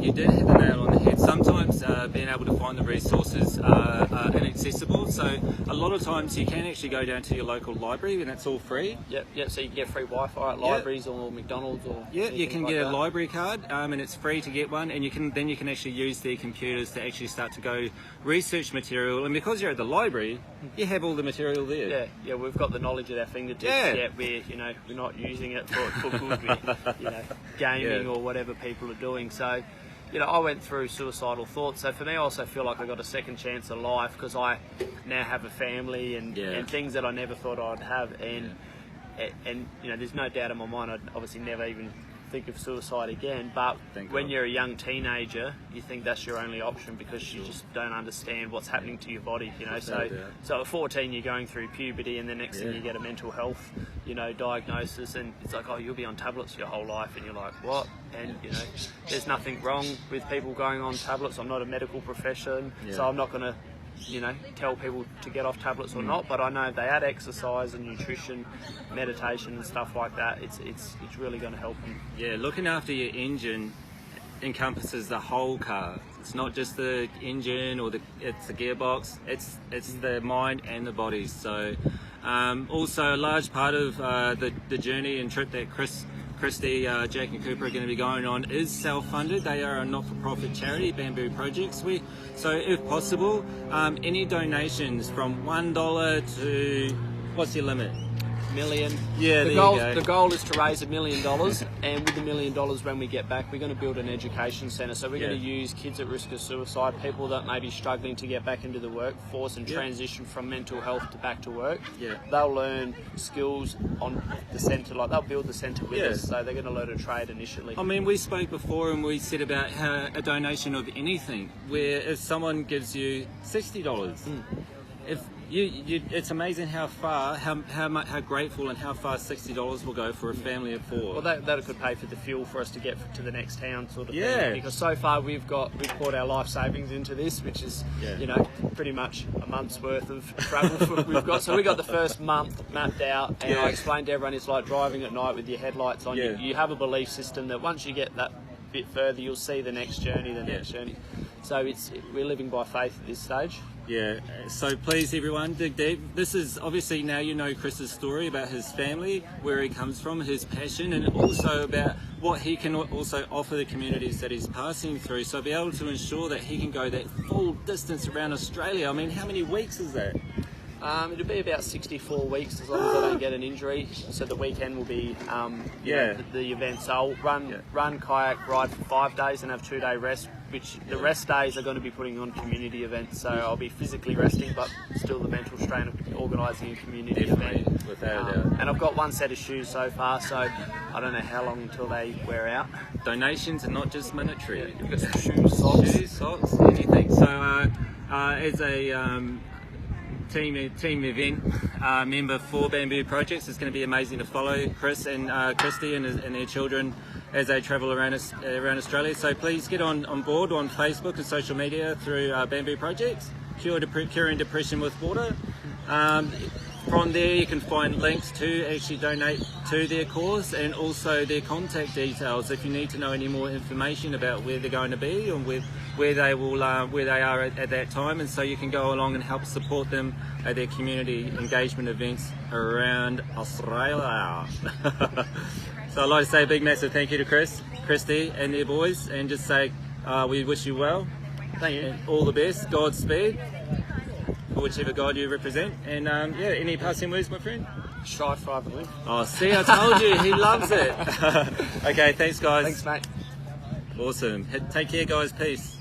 You did hit the nail on the head. Sometimes being able to find the resources are inaccessible, so a lot of times you can actually go down to your local library and it's all free. Yep, so you can get free Wi-Fi at libraries or McDonald's or you can like get that. a library card, and it's free to get one, and you can actually use their computers to actually start to go research material, and because you're at the library, you have all the material there. Yeah, we've got the knowledge at our fingertips. Yeah. We're not using it for good, gaming or whatever people are doing. So, I went through suicidal thoughts. So for me, I also feel like I got a second chance of life because I now have a family and things that I never thought I'd have. And there's no doubt in my mind I'd obviously never even think of suicide again, but when you're a young teenager you think that's your only option because you just don't understand what's happening to your body, so at 14 you're going through puberty, and the next thing you get a mental health diagnosis, and it's like, oh, you'll be on tablets your whole life, and you're like, what? And there's nothing wrong with people going on tablets. I'm not a medical profession, so I'm not going to tell people to get off tablets or not, but I know if they add exercise and nutrition, meditation and stuff like that, it's really going to help them. Yeah, looking after your engine encompasses the whole car. It's not just the engine or it's the gearbox, it's the mind and the body. So also a large part of the journey and trip that Christy, Jack and Cooper are going to be going on is self-funded. They are a not-for-profit charity, Bamboo Projects. So if possible, any donations from $1 to, what's your limit? Million. Yeah, the goal is to raise $1 million, and with the $1 million when we get back, we're going to build an education centre. So we're going to use kids at risk of suicide, people that may be struggling to get back into the workforce and transition from mental health to back to work. They'll learn skills on the centre, like they'll build the centre with us, so they're going to learn a trade initially. I mean, we spoke before and we said about how a donation of anything, where if someone gives you $60, if it's amazing how grateful and how far $60 will go for a family of 4. Well, that could pay for the fuel for us to get to the next town, sort of thing. Because so far we've poured our life savings into this, which is pretty much a month's worth of travel we've got. So we got the first month mapped out, and I explained to everyone it's like driving at night with your headlights on. You have a belief system that once you get that bit further, you'll see the next journey, next journey. So we're living by faith at this stage. Yeah, so please everyone, dig deep. This is obviously, now you know Chris's story about his family, where he comes from, his passion, and also about what he can also offer the communities that he's passing through. So be able to ensure that he can go that full distance around Australia. I mean, how many weeks is that? It'll be about 64 weeks as long as I don't get an injury. So the weekend will be the event. So I'll run, kayak, ride for 5 days and have 2-day rest, which the rest days are going to be putting on community events. So I'll be physically resting, but still the mental strain of organising a community event. Without a doubt. And I've got one set of shoes so far, so I don't know how long until they wear out. Donations are not just monetary. You've got some shoes, socks, anything. So as a team event member for Bamboo Projects, it's going to be amazing to follow Chris and Christy and their children as they travel around Australia. So please get on board on Facebook and social media through Bamboo Projects, Curing Depression with Water. From there you can find links to actually donate to their cause, and also their contact details if you need to know any more information about where they're going to be and where they are at that time, and so you can go along and help support them at their community engagement events around Australia. So I'd like to say a big massive thank you to Chris, Christy and their boys, and just say we wish you well. Thank you. And all the best, Godspeed, for whichever God you represent. And any passing words, my friend? Strive for and live. Oh, see, I told you, he loves it. Okay, thanks guys. Thanks, mate. Awesome. Take care guys, peace.